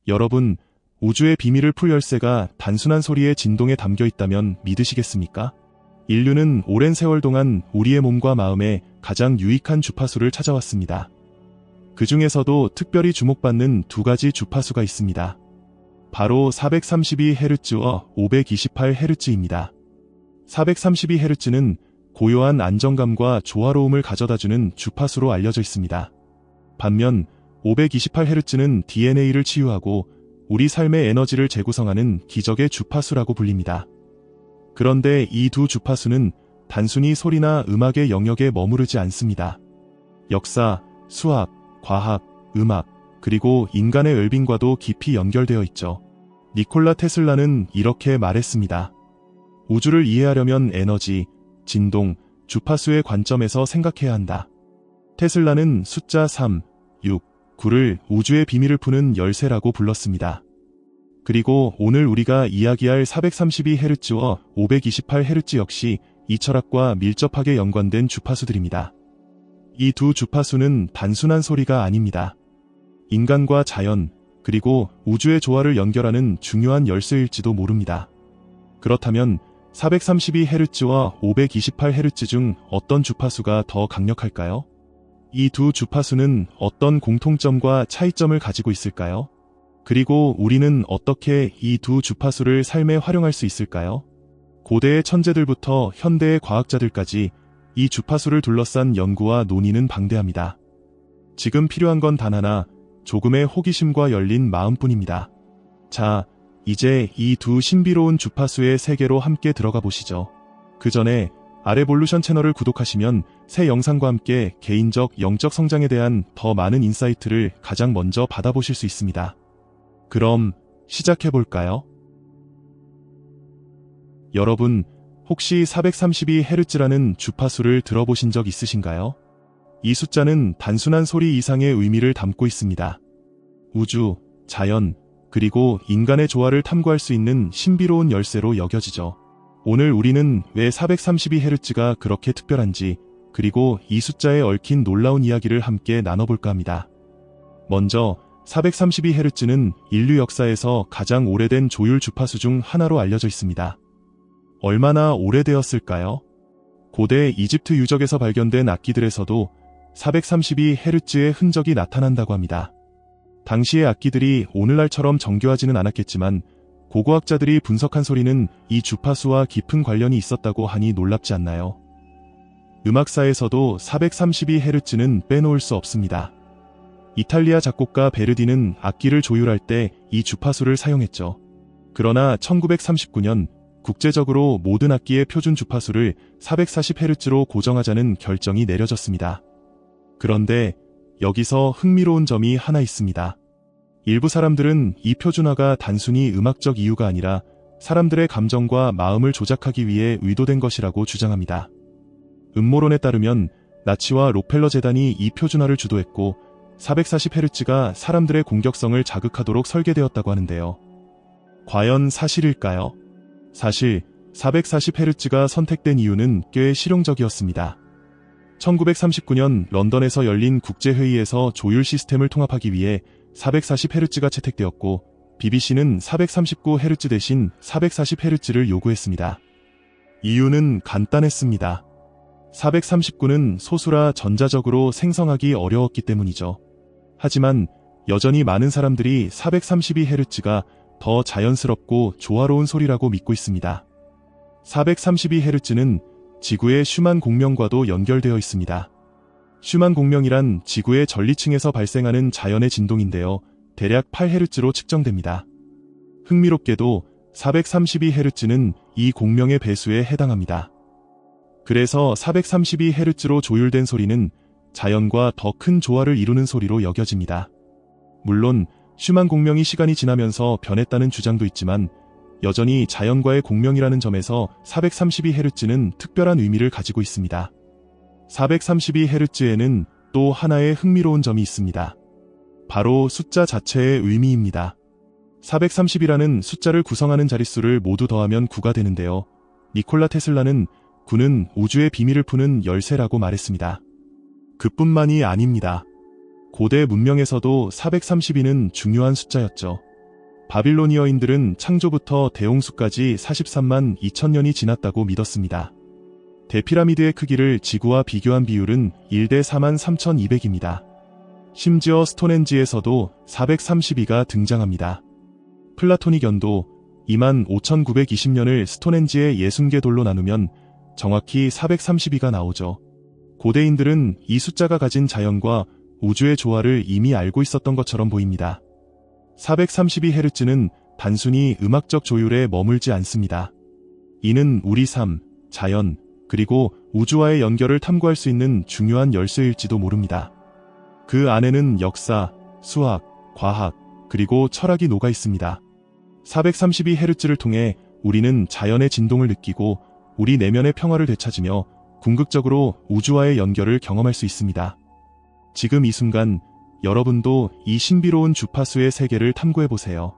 여러분, 우주의 비밀을 풀 열쇠가 단순한 소리의 진동에 담겨 있다면 믿으시겠습니까? 인류는 오랜 세월 동안 우리의 몸과 마음에 가장 유익한 주파수를 찾아왔습니다. 그 중에서도 특별히 주목받는 두 가지 주파수가 있습니다. 바로 432Hz와 528Hz입니다. 432Hz는 고요한 안정감과 조화로움을 가져다주는 주파수로 알려져 있습니다. 반면 528Hz는 DNA를 치유하고 우리 삶의 에너지를 재구성하는 기적의 주파수라고 불립니다. 그런데 이 두 주파수는 단순히 소리나 음악의 영역에 머무르지 않습니다. 역사, 수학, 과학, 음악, 그리고 인간의 웰빙과도 깊이 연결되어 있죠. 니콜라 테슬라는 이렇게 말했습니다. 우주를 이해하려면 에너지, 진동, 주파수의 관점에서 생각해야 한다. 테슬라는 숫자 3, 6, 9를 우주의 비밀을 푸는 열쇠라고 불렀습니다. 그리고 오늘 우리가 이야기할 432Hz와 528Hz 역시 이 철학과 밀접하게 연관된 주파수들입니다. 이 두 주파수는 단순한 소리가 아닙니다. 인간과 자연, 그리고 우주의 조화를 연결하는 중요한 열쇠일지도 모릅니다. 그렇다면 432Hz와 528Hz 중 어떤 주파수가 더 강력할까요? 이 두 주파수는 어떤 공통점과 차이점을 가지고 있을까요? 그리고 우리는 어떻게 이 두 주파수를 삶에 활용할 수 있을까요? 고대의 천재들부터 현대의 과학자들까지 이 주파수를 둘러싼 연구와 논의는 방대합니다. 지금 필요한 건 단 하나, 조금의 호기심과 열린 마음뿐입니다. 자, 이제 이 두 신비로운 주파수의 세계로 함께 들어가 보시죠. 그 전에 아레볼루션 채널을 구독하시면 새 영상과 함께 개인적 영적 성장에 대한 더 많은 인사이트를 가장 먼저 받아보실 수 있습니다. 그럼 시작해볼까요? 여러분, 혹시 432Hz라는 주파수를 들어보신 적 있으신가요? 이 숫자는 단순한 소리 이상의 의미를 담고 있습니다. 우주, 자연, 그리고 인간의 조화를 탐구할 수 있는 신비로운 열쇠로 여겨지죠. 오늘 우리는 왜 432Hz가 그렇게 특별한지, 그리고 이 숫자에 얽힌 놀라운 이야기를 함께 나눠볼까 합니다. 먼저 432Hz는 인류 역사에서 가장 오래된 조율 주파수 중 하나로 알려져 있습니다. 얼마나 오래되었을까요? 고대 이집트 유적에서 발견된 악기들에서도 432Hz의 흔적이 나타난다고 합니다. 당시의 악기들이 오늘날처럼 정교하지는 않았겠지만 고고학자들이 분석한 소리는 이 주파수와 깊은 관련이 있었다고 하니 놀랍지 않나요? 음악사에서도 432Hz는 빼놓을 수 없습니다. 이탈리아 작곡가 베르디는 악기를 조율할 때 이 주파수를 사용했죠. 그러나 1939년 국제적으로 모든 악기의 표준 주파수를 440Hz로 고정하자는 결정이 내려졌습니다. 그런데 여기서 흥미로운 점이 하나 있습니다. 일부 사람들은 이 표준화가 단순히 음악적 이유가 아니라 사람들의 감정과 마음을 조작하기 위해 의도된 것이라고 주장합니다. 음모론에 따르면 나치와 록펠러 재단이 이 표준화를 주도했고 440Hz가 사람들의 공격성을 자극하도록 설계되었다고 하는데요. 과연 사실일까요? 사실 440Hz가 선택된 이유는 꽤 실용적이었습니다. 1939년 런던에서 열린 국제회의에서 조율 시스템을 통합하기 위해 440Hz가 채택되었고 BBC는 439Hz 대신 440Hz를 요구했습니다. 이유는 간단했습니다. 439는 소수라 전자적으로 생성하기 어려웠기 때문이죠. 하지만 여전히 많은 사람들이 432Hz가 더 자연스럽고 조화로운 소리라고 믿고 있습니다. 432Hz는 지구의 슈만 공명과도 연결되어 있습니다. 슈만 공명이란 지구의 전리층에서 발생하는 자연의 진동인데요. 대략 8Hz로 측정됩니다. 흥미롭게도 432Hz는 이 공명의 배수에 해당합니다. 그래서 432Hz로 조율된 소리는 자연과 더 큰 조화를 이루는 소리로 여겨집니다. 물론 슈만 공명이 시간이 지나면서 변했다는 주장도 있지만 여전히 자연과의 공명이라는 점에서 432Hz는 특별한 의미를 가지고 있습니다. 432Hz에는 또 하나의 흥미로운 점이 있습니다. 바로 숫자 자체의 의미입니다. 430이라는 숫자를 구성하는 자릿수를 모두 더하면 9가 되는데요. 니콜라 테슬라는 9는 우주의 비밀을 푸는 열쇠라고 말했습니다. 그뿐만이 아닙니다. 고대 문명에서도 432는 중요한 숫자였죠. 바빌로니어인들은 창조부터 대홍수까지 43만 2천년이 지났다고 믿었습니다. 대피라미드의 크기를 지구와 비교한 비율은 1대 4만 3,200입니다. 심지어 스톤헨지에서도 432가 등장합니다. 플라토닉 연도 25,920년을 스톤헨지의 60개 돌로 나누면 정확히 432가 나오죠. 고대인들은 이 숫자가 가진 자연과 우주의 조화를 이미 알고 있었던 것처럼 보입니다. 432Hz는 단순히 음악적 조율에 머물지 않습니다. 이는 우리 삶, 자연, 그리고 우주와의 연결을 탐구할 수 있는 중요한 열쇠일지도 모릅니다. 그 안에는 역사, 수학, 과학, 그리고 철학이 녹아 있습니다. 432Hz를 통해 우리는 자연의 진동을 느끼고 우리 내면의 평화를 되찾으며 궁극적으로 우주와의 연결을 경험할 수 있습니다. 지금 이 순간 여러분도 이 신비로운 주파수의 세계를 탐구해보세요.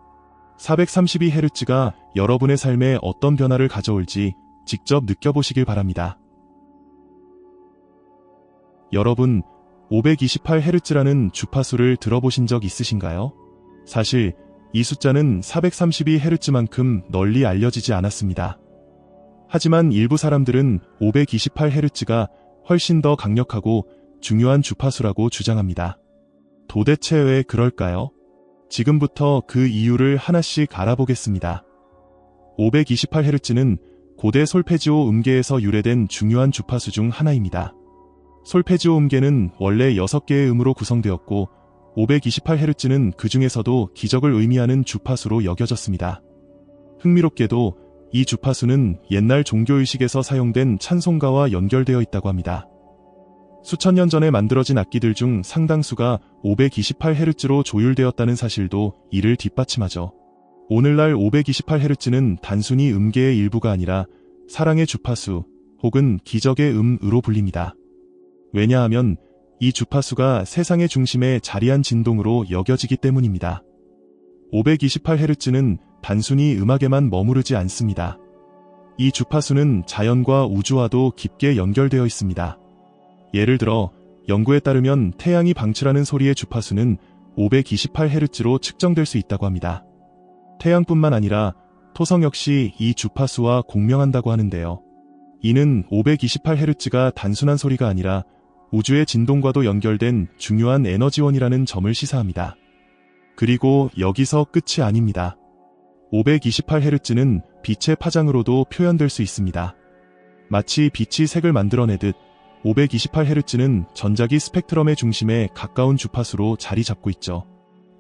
432Hz가 여러분의 삶에 어떤 변화를 가져올지 직접 느껴보시길 바랍니다. 여러분, 528Hz라는 주파수를 들어보신 적 있으신가요? 사실 이 숫자는 432Hz만큼 널리 알려지지 않았습니다. 하지만 일부 사람들은 528Hz가 훨씬 더 강력하고 중요한 주파수라고 주장합니다. 도대체 왜 그럴까요? 지금부터 그 이유를 하나씩 알아보겠습니다. 528Hz는 고대 솔페지오 음계에서 유래된 중요한 주파수 중 하나입니다. 솔페지오 음계는 원래 6개의 음으로 구성되었고 528Hz는 그 중에서도 기적을 의미하는 주파수로 여겨졌습니다. 흥미롭게도 이 주파수는 옛날 종교의식에서 사용된 찬송가와 연결되어 있다고 합니다. 수천 년 전에 만들어진 악기들 중 상당수가 528Hz로 조율되었다는 사실도 이를 뒷받침하죠. 오늘날 528Hz는 단순히 음계의 일부가 아니라 사랑의 주파수 혹은 기적의 음으로 불립니다. 왜냐하면 이 주파수가 세상의 중심에 자리한 진동으로 여겨지기 때문입니다. 528Hz는 단순히 음악에만 머무르지 않습니다. 이 주파수는 자연과 우주와도 깊게 연결되어 있습니다. 예를 들어 연구에 따르면 태양이 방출하는 소리의 주파수는 528Hz로 측정될 수 있다고 합니다. 태양뿐만 아니라 토성 역시 이 주파수와 공명한다고 하는데요. 이는 528Hz가 단순한 소리가 아니라 우주의 진동과도 연결된 중요한 에너지원이라는 점을 시사합니다. 그리고 여기서 끝이 아닙니다. 528Hz는 빛의 파장으로도 표현될 수 있습니다. 마치 빛이 색을 만들어내듯 528Hz는 전자기 스펙트럼의 중심에 가까운 주파수로 자리 잡고 있죠.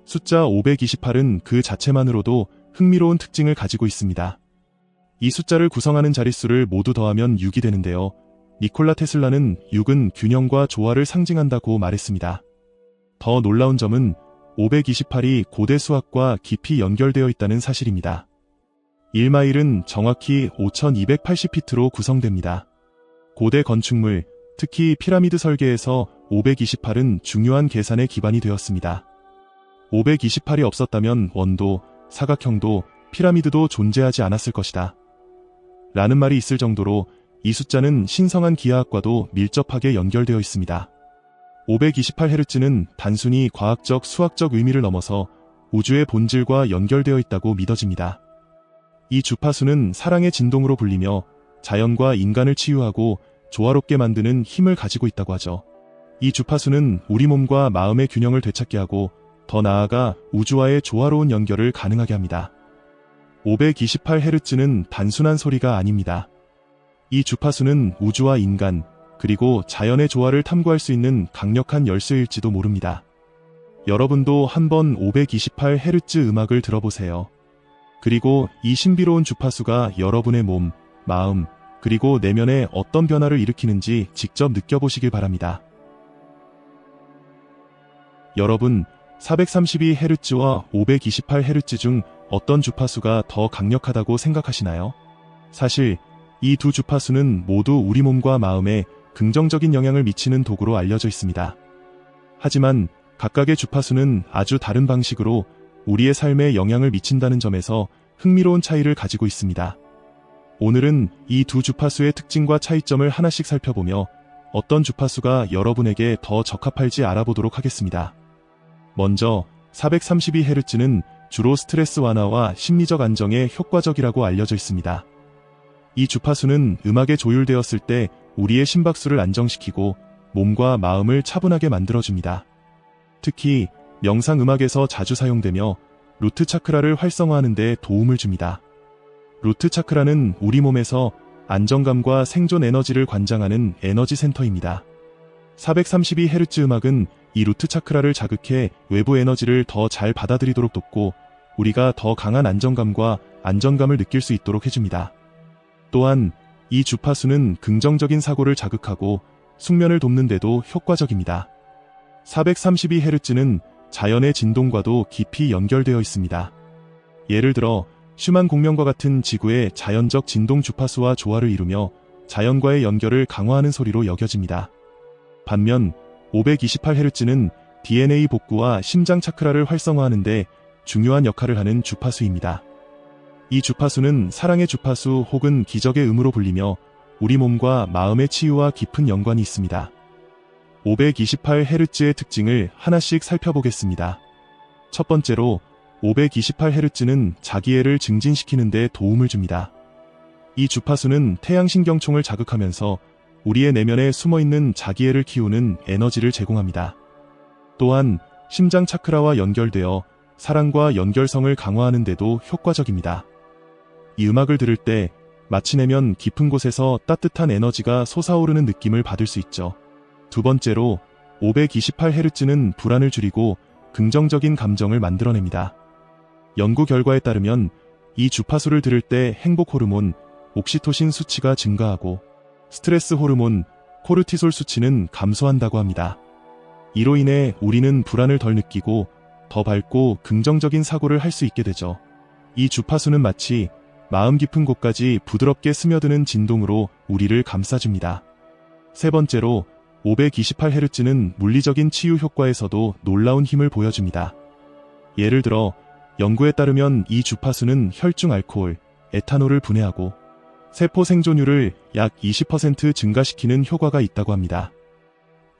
숫자 528은 그 자체만으로도 흥미로운 특징을 가지고 있습니다. 이 숫자를 구성하는 자릿수를 모두 더하면 6이 되는데요. 니콜라 테슬라는 6은 균형과 조화를 상징한다고 말했습니다. 더 놀라운 점은 528이 고대 수학과 깊이 연결되어 있다는 사실입니다. 1마일은 정확히 5280피트로 구성됩니다. 고대 건축물, 특히 피라미드 설계에서 528은 중요한 계산의 기반이 되었습니다. 528이 없었다면 원도, 사각형도, 피라미드도 존재하지 않았을 것이다. 라는 말이 있을 정도로 이 숫자는 신성한 기하학과도 밀접하게 연결되어 있습니다. 528Hz는 단순히 과학적, 수학적 의미를 넘어서 우주의 본질과 연결되어 있다고 믿어집니다. 이 주파수는 사랑의 진동으로 불리며 자연과 인간을 치유하고 조화롭게 만드는 힘을 가지고 있다고 하죠. 이 주파수는 우리 몸과 마음의 균형을 되찾게 하고 더 나아가 우주와의 조화로운 연결을 가능하게 합니다. 528Hz는 단순한 소리가 아닙니다. 이 주파수는 우주와 인간, 그리고 자연의 조화를 탐구할 수 있는 강력한 열쇠일지도 모릅니다. 여러분도 한번 528Hz 음악을 들어보세요. 그리고 이 신비로운 주파수가 여러분의 몸, 마음, 그리고 내면에 어떤 변화를 일으키는지 직접 느껴보시길 바랍니다. 여러분, 432Hz와 528Hz 중 어떤 주파수가 더 강력하다고 생각하시나요? 사실 이 두 주파수는 모두 우리 몸과 마음에 긍정적인 영향을 미치는 도구로 알려져 있습니다. 하지만 각각의 주파수는 아주 다른 방식으로 우리의 삶에 영향을 미친다는 점에서 흥미로운 차이를 가지고 있습니다. 오늘은 이 두 주파수의 특징과 차이점을 하나씩 살펴보며 어떤 주파수가 여러분에게 더 적합할지 알아보도록 하겠습니다. 먼저 432Hz는 주로 스트레스 완화와 심리적 안정에 효과적이라고 알려져 있습니다. 이 주파수는 음악에 조율되었을 때 우리의 심박수를 안정시키고 몸과 마음을 차분하게 만들어줍니다. 특히 명상 음악에서 자주 사용되며 루트 차크라를 활성화하는 데 도움을 줍니다. 루트 차크라는 우리 몸에서 안정감과 생존 에너지를 관장하는 에너지 센터입니다. 432Hz 음악은 이 루트 차크라를 자극해 외부 에너지를 더 잘 받아들이도록 돕고 우리가 더 강한 안정감과 안정감을 느낄 수 있도록 해줍니다. 또한 이 주파수는 긍정적인 사고를 자극하고 숙면을 돕는 데도 효과적입니다. 432Hz는 자연의 진동과도 깊이 연결되어 있습니다. 예를 들어 슈만 공명과 같은 지구의 자연적 진동 주파수와 조화를 이루며 자연과의 연결을 강화하는 소리로 여겨집니다. 반면 528Hz는 DNA 복구와 심장 차크라를 활성화하는 데 중요한 역할을 하는 주파수입니다. 이 주파수는 사랑의 주파수 혹은 기적의 음으로 불리며 우리 몸과 마음의 치유와 깊은 연관이 있습니다. 528Hz의 특징을 하나씩 살펴보겠습니다. 첫 번째로 528Hz는 자기애를 증진시키는 데 도움을 줍니다. 이 주파수는 태양신경총을 자극하면서 우리의 내면에 숨어있는 자기애를 키우는 에너지를 제공합니다. 또한 심장 차크라와 연결되어 사랑과 연결성을 강화하는 데도 효과적입니다. 이 음악을 들을 때 마치 내면 깊은 곳에서 따뜻한 에너지가 솟아오르는 느낌을 받을 수 있죠. 두 번째로 528Hz는 불안을 줄이고 긍정적인 감정을 만들어냅니다. 연구 결과에 따르면 이 주파수를 들을 때 행복 호르몬, 옥시토신 수치가 증가하고 스트레스 호르몬, 코르티솔 수치는 감소한다고 합니다. 이로 인해 우리는 불안을 덜 느끼고 더 밝고 긍정적인 사고를 할 수 있게 되죠. 이 주파수는 마치 마음 깊은 곳까지 부드럽게 스며드는 진동으로 우리를 감싸줍니다. 세 번째로 528Hz는 물리적인 치유 효과에서도 놀라운 힘을 보여줍니다. 예를 들어 연구에 따르면 이 주파수는 혈중 알코올, 에탄올을 분해하고 세포 생존율을 약 20% 증가시키는 효과가 있다고 합니다.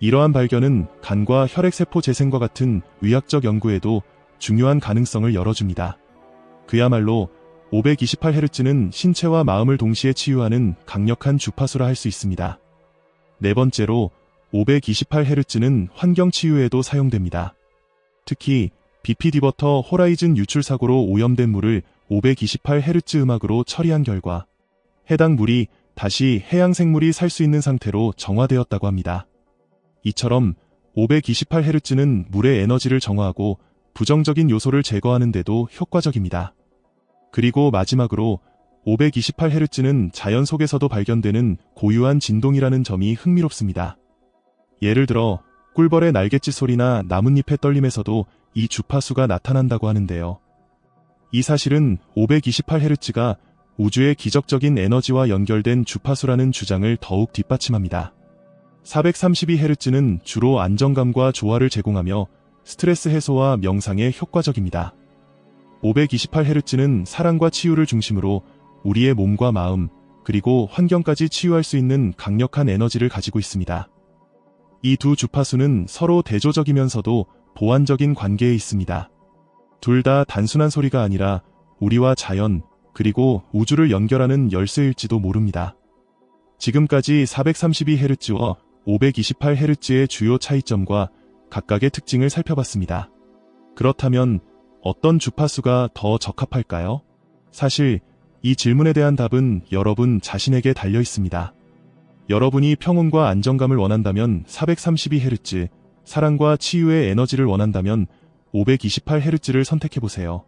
이러한 발견은 간과 혈액세포 재생과 같은 의학적 연구에도 중요한 가능성을 열어줍니다. 그야말로 528Hz는 신체와 마음을 동시에 치유하는 강력한 주파수라 할 수 있습니다. 네 번째로 528Hz는 환경 치유에도 사용됩니다. 특히 비피디버터 호라이즌 유출 사고로 오염된 물을 528Hz 음악으로 처리한 결과 해당 물이 다시 해양 생물이 살 수 있는 상태로 정화되었다고 합니다. 이처럼 528Hz는 물의 에너지를 정화하고 부정적인 요소를 제거하는 데도 효과적입니다. 그리고 마지막으로 528Hz는 자연 속에서도 발견되는 고유한 진동이라는 점이 흥미롭습니다. 예를 들어 꿀벌의 날갯짓 소리나 나뭇잎의 떨림에서도 이 주파수가 나타난다고 하는데요. 이 사실은 528Hz가 우주의 기적적인 에너지와 연결된 주파수라는 주장을 더욱 뒷받침합니다. 432Hz는 주로 안정감과 조화를 제공하며 스트레스 해소와 명상에 효과적입니다. 528Hz는 사랑과 치유를 중심으로 우리의 몸과 마음, 그리고 환경까지 치유할 수 있는 강력한 에너지를 가지고 있습니다. 이 두 주파수는 서로 대조적이면서도 보완적인 관계에 있습니다. 둘 다 단순한 소리가 아니라 우리와 자연, 그리고 우주를 연결하는 열쇠일지도 모릅니다. 지금까지 432Hz와 528Hz의 주요 차이점과 각각의 특징을 살펴봤습니다. 그렇다면 어떤 주파수가 더 적합할까요? 사실 이 질문에 대한 답은 여러분 자신에게 달려 있습니다. 여러분이 평온과 안정감을 원한다면 432Hz, 사랑과 치유의 에너지를 원한다면 528Hz를 선택해보세요.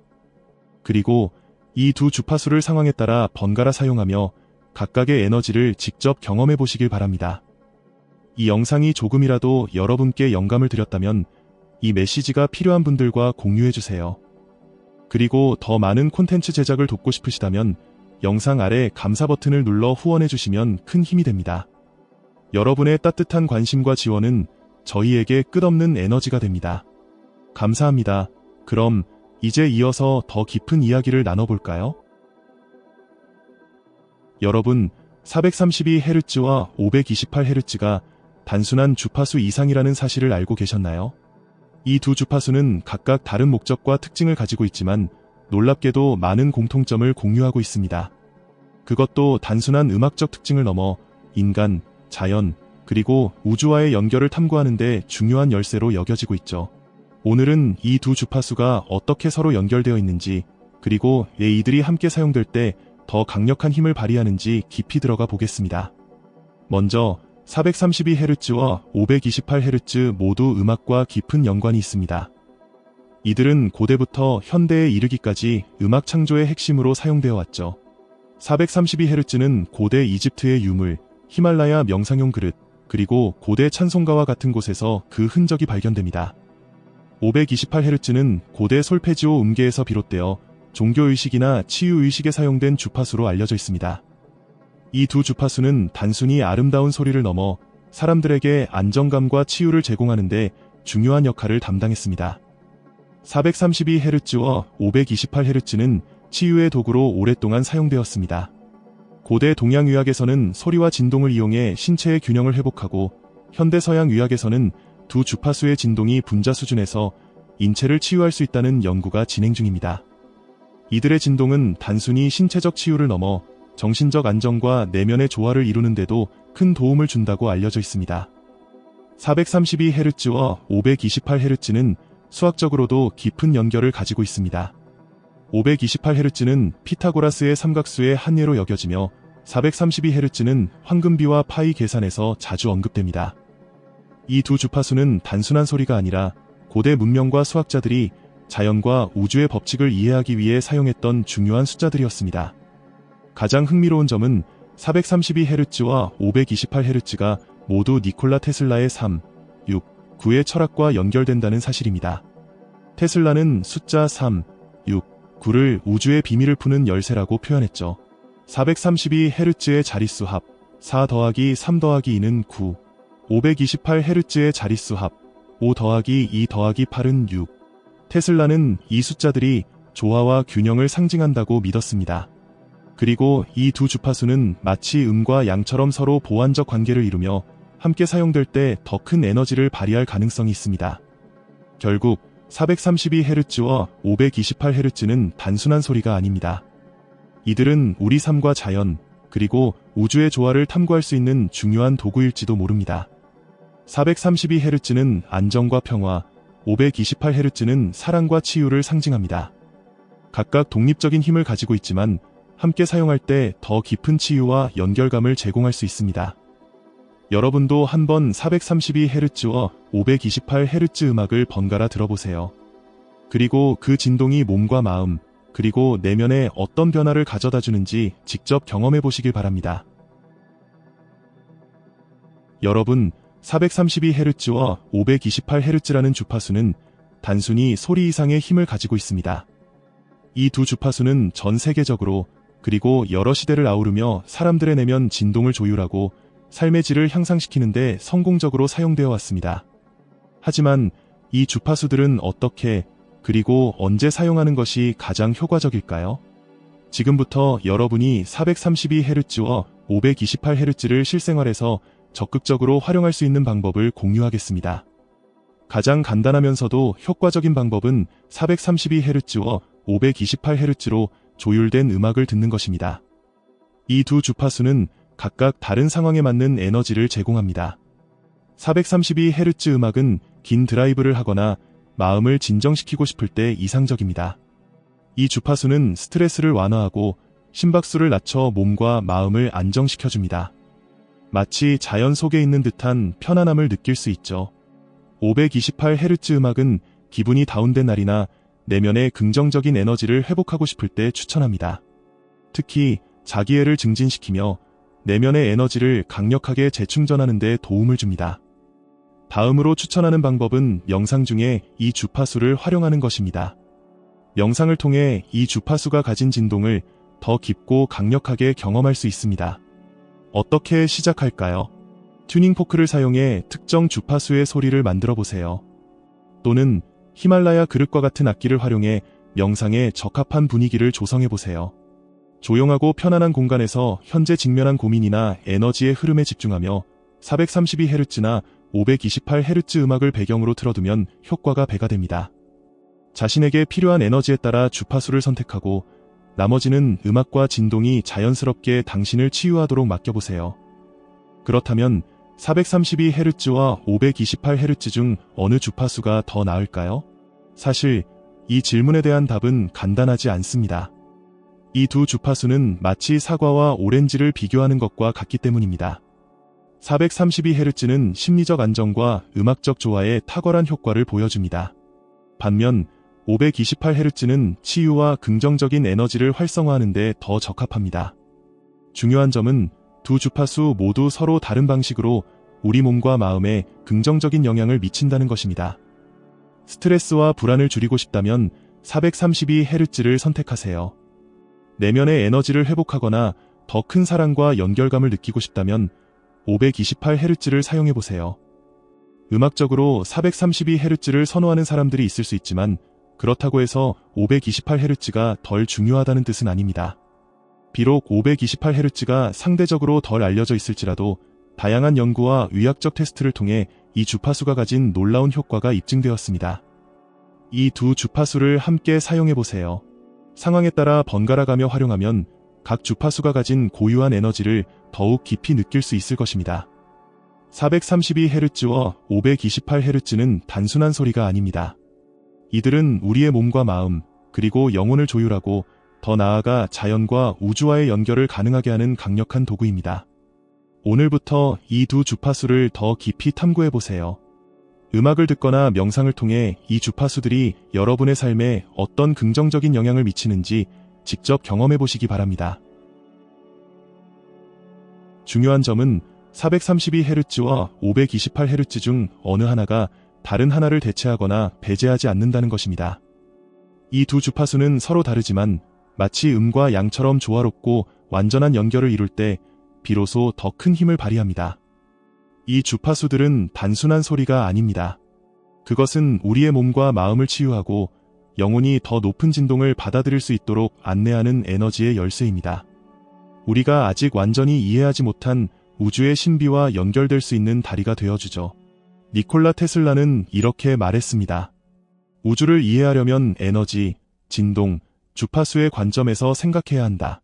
그리고 이 두 주파수를 상황에 따라 번갈아 사용하며 각각의 에너지를 직접 경험해보시길 바랍니다. 이 영상이 조금이라도 여러분께 영감을 드렸다면 이 메시지가 필요한 분들과 공유해주세요. 그리고 더 많은 콘텐츠 제작을 돕고 싶으시다면 영상 아래 감사 버튼을 눌러 후원해주시면 큰 힘이 됩니다. 여러분의 따뜻한 관심과 지원은 저희에게 끝없는 에너지가 됩니다. 감사합니다. 그럼 이제 이어서 더 깊은 이야기를 나눠볼까요? 여러분, 432Hz와 528Hz가 단순한 주파수 이상이라는 사실을 알고 계셨나요? 이 두 주파수는 각각 다른 목적과 특징을 가지고 있지만 놀랍게도 많은 공통점을 공유하고 있습니다. 그것도 단순한 음악적 특징을 넘어 인간, 자연, 그리고 우주와의 연결을 탐구하는 데 중요한 열쇠로 여겨지고 있죠. 오늘은 이 두 주파수가 어떻게 서로 연결되어 있는지, 그리고 왜 이들이 함께 사용될 때 더 강력한 힘을 발휘하는지 깊이 들어가 보겠습니다. 먼저 432Hz와 528Hz 모두 음악과 깊은 연관이 있습니다. 이들은 고대부터 현대에 이르기까지 음악 창조의 핵심으로 사용되어 왔죠. 432Hz는 고대 이집트의 유물, 히말라야 명상용 그릇, 그리고 고대 찬송가와 같은 곳에서 그 흔적이 발견됩니다. 528Hz는 고대 솔페지오 음계에서 비롯되어 종교의식이나 치유의식에 사용된 주파수로 알려져 있습니다. 이 두 주파수는 단순히 아름다운 소리를 넘어 사람들에게 안정감과 치유를 제공하는 데 중요한 역할을 담당했습니다. 432Hz와 528Hz는 치유의 도구로 오랫동안 사용되었습니다. 고대 동양의학에서는 소리와 진동을 이용해 신체의 균형을 회복하고, 현대 서양의학에서는 두 주파수의 진동이 분자 수준에서 인체를 치유할 수 있다는 연구가 진행 중입니다. 이들의 진동은 단순히 신체적 치유를 넘어 정신적 안정과 내면의 조화를 이루는 데도 큰 도움을 준다고 알려져 있습니다. 432Hz와 528Hz는 수학적으로도 깊은 연결을 가지고 있습니다. 528Hz는 피타고라스의 삼각수의 한 예로 여겨지며 432Hz는 황금비와 파이 계산에서 자주 언급됩니다. 이 두 주파수는 단순한 소리가 아니라 고대 문명과 수학자들이 자연과 우주의 법칙을 이해하기 위해 사용했던 중요한 숫자들이었습니다. 가장 흥미로운 점은 432Hz와 528Hz가 모두 니콜라 테슬라의 3, 6, 9의 철학과 연결된다는 사실입니다. 테슬라는 숫자 3, 6, 9를 우주의 비밀을 푸는 열쇠라고 표현했죠. 432Hz의 자릿수 합 4 더하기 3 더하기 2는 9, 528Hz의 자릿수 합 5 더하기 2 더하기 8은 6. 테슬라는 이 숫자들이 조화와 균형을 상징한다고 믿었습니다. 그리고 이 두 주파수는 마치 음과 양처럼 서로 보완적 관계를 이루며 함께 사용될 때 더 큰 에너지를 발휘할 가능성이 있습니다. 결국 432Hz와 528Hz는 단순한 소리가 아닙니다. 이들은 우리 삶과 자연, 그리고 우주의 조화를 탐구할 수 있는 중요한 도구일지도 모릅니다. 432Hz는 안정과 평화, 528Hz는 사랑과 치유를 상징합니다. 각각 독립적인 힘을 가지고 있지만 함께 사용할 때 더 깊은 치유와 연결감을 제공할 수 있습니다. 여러분도 한번 432Hz와 528Hz 음악을 번갈아 들어보세요. 그리고 그 진동이 몸과 마음, 그리고 내면에 어떤 변화를 가져다 주는지 직접 경험해 보시길 바랍니다. 여러분, 432Hz와 528Hz라는 주파수는 단순히 소리 이상의 힘을 가지고 있습니다. 이 두 주파수는 전 세계적으로, 그리고 여러 시대를 아우르며 사람들의 내면 진동을 조율하고 삶의 질을 향상시키는 데 성공적으로 사용되어 왔습니다. 하지만 이 주파수들은 어떻게, 그리고 언제 사용하는 것이 가장 효과적일까요? 지금부터 여러분이 432Hz와 528Hz를 실생활에서 적극적으로 활용할 수 있는 방법을 공유하겠습니다. 가장 간단하면서도 효과적인 방법은 432Hz와 528Hz로 조율된 음악을 듣는 것입니다. 이 두 주파수는 각각 다른 상황에 맞는 에너지를 제공합니다. 432Hz 음악은 긴 드라이브를 하거나 마음을 진정시키고 싶을 때 이상적입니다. 이 주파수는 스트레스를 완화하고 심박수를 낮춰 몸과 마음을 안정시켜줍니다. 마치 자연 속에 있는 듯한 편안함을 느낄 수 있죠. 528Hz 음악은 기분이 다운된 날이나 내면의 긍정적인 에너지를 회복하고 싶을 때 추천합니다. 특히 자기애를 증진시키며 내면의 에너지를 강력하게 재충전하는 데 도움을 줍니다. 다음으로 추천하는 방법은 명상 중에 이 주파수를 활용하는 것입니다. 명상을 통해 이 주파수가 가진 진동을 더 깊고 강력하게 경험할 수 있습니다. 어떻게 시작할까요? 튜닝 포크를 사용해 특정 주파수의 소리를 만들어 보세요. 또는 히말라야 그릇과 같은 악기를 활용해 명상에 적합한 분위기를 조성해 보세요. 조용하고 편안한 공간에서 현재 직면한 고민이나 에너지의 흐름에 집중하며 432Hz나 528Hz 음악을 배경으로 틀어두면 효과가 배가 됩니다. 자신에게 필요한 에너지에 따라 주파수를 선택하고 나머지는 음악과 진동이 자연스럽게 당신을 치유하도록 맡겨보세요. 그렇다면 432Hz와 528Hz 중 어느 주파수가 더 나을까요? 사실 이 질문에 대한 답은 간단하지 않습니다. 이 두 주파수는 마치 사과와 오렌지를 비교하는 것과 같기 때문입니다. 432Hz는 심리적 안정과 음악적 조화에 탁월한 효과를 보여줍니다. 반면 528Hz는 치유와 긍정적인 에너지를 활성화하는 데 더 적합합니다. 중요한 점은 두 주파수 모두 서로 다른 방식으로 우리 몸과 마음에 긍정적인 영향을 미친다는 것입니다. 스트레스와 불안을 줄이고 싶다면 432Hz를 선택하세요. 내면의 에너지를 회복하거나 더 큰 사랑과 연결감을 느끼고 싶다면 528Hz를 사용해보세요. 음악적으로 432Hz를 선호하는 사람들이 있을 수 있지만 그렇다고 해서 528Hz가 덜 중요하다는 뜻은 아닙니다. 비록 528Hz가 상대적으로 덜 알려져 있을지라도 다양한 연구와 의학적 테스트를 통해 이 주파수가 가진 놀라운 효과가 입증되었습니다. 이 두 주파수를 함께 사용해보세요. 상황에 따라 번갈아가며 활용하면 각 주파수가 가진 고유한 에너지를 더욱 깊이 느낄 수 있을 것입니다. 432Hz와 528Hz는 단순한 소리가 아닙니다. 이들은 우리의 몸과 마음, 그리고 영혼을 조율하고 더 나아가 자연과 우주와의 연결을 가능하게 하는 강력한 도구입니다. 오늘부터 이 두 주파수를 더 깊이 탐구해보세요. 음악을 듣거나 명상을 통해 이 주파수들이 여러분의 삶에 어떤 긍정적인 영향을 미치는지 직접 경험해보시기 바랍니다. 중요한 점은 432Hz와 528Hz 중 어느 하나가 다른 하나를 대체하거나 배제하지 않는다는 것입니다. 이 두 주파수는 서로 다르지만 마치 음과 양처럼 조화롭고 완전한 연결을 이룰 때 비로소 더 큰 힘을 발휘합니다. 이 주파수들은 단순한 소리가 아닙니다. 그것은 우리의 몸과 마음을 치유하고 영혼이 더 높은 진동을 받아들일 수 있도록 안내하는 에너지의 열쇠입니다. 우리가 아직 완전히 이해하지 못한 우주의 신비와 연결될 수 있는 다리가 되어주죠. 니콜라 테슬라는 이렇게 말했습니다. 우주를 이해하려면 에너지, 진동, 주파수의 관점에서 생각해야 한다.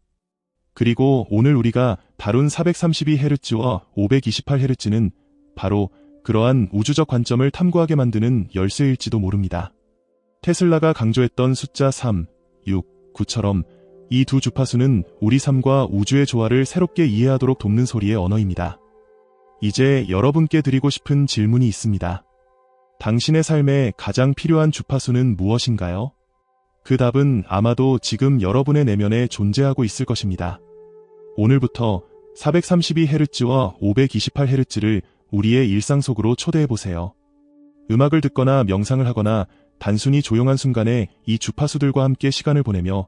그리고 오늘 우리가 다룬 432Hz와 528Hz는 바로 그러한 우주적 관점을 탐구하게 만드는 열쇠일지도 모릅니다. 테슬라가 강조했던 숫자 3, 6, 9처럼 이 두 주파수는 우리 삶과 우주의 조화를 새롭게 이해하도록 돕는 소리의 언어입니다. 이제 여러분께 드리고 싶은 질문이 있습니다. 당신의 삶에 가장 필요한 주파수는 무엇인가요? 그 답은 아마도 지금 여러분의 내면에 존재하고 있을 것입니다. 오늘부터 432Hz와 528Hz를 우리의 일상 속으로 초대해보세요. 음악을 듣거나 명상을 하거나 단순히 조용한 순간에 이 주파수들과 함께 시간을 보내며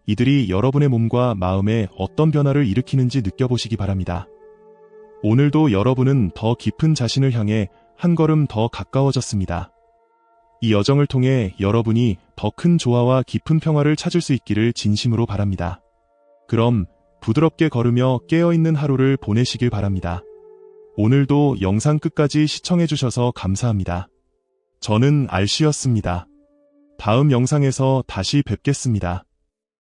이들이 여러분의 몸과 마음에 어떤 변화를 일으키는지 느껴보시기 바랍니다. 오늘도 여러분은 더 깊은 자신을 향해 한 걸음 더 가까워졌습니다. 이 여정을 통해 여러분이 더 큰 조화와 깊은 평화를 찾을 수 있기를 진심으로 바랍니다. 그럼 부드럽게 걸으며 깨어있는 하루를 보내시길 바랍니다. 오늘도 영상 끝까지 시청해주셔서 감사합니다. 저는 알씨였습니다. 다음 영상에서 다시 뵙겠습니다.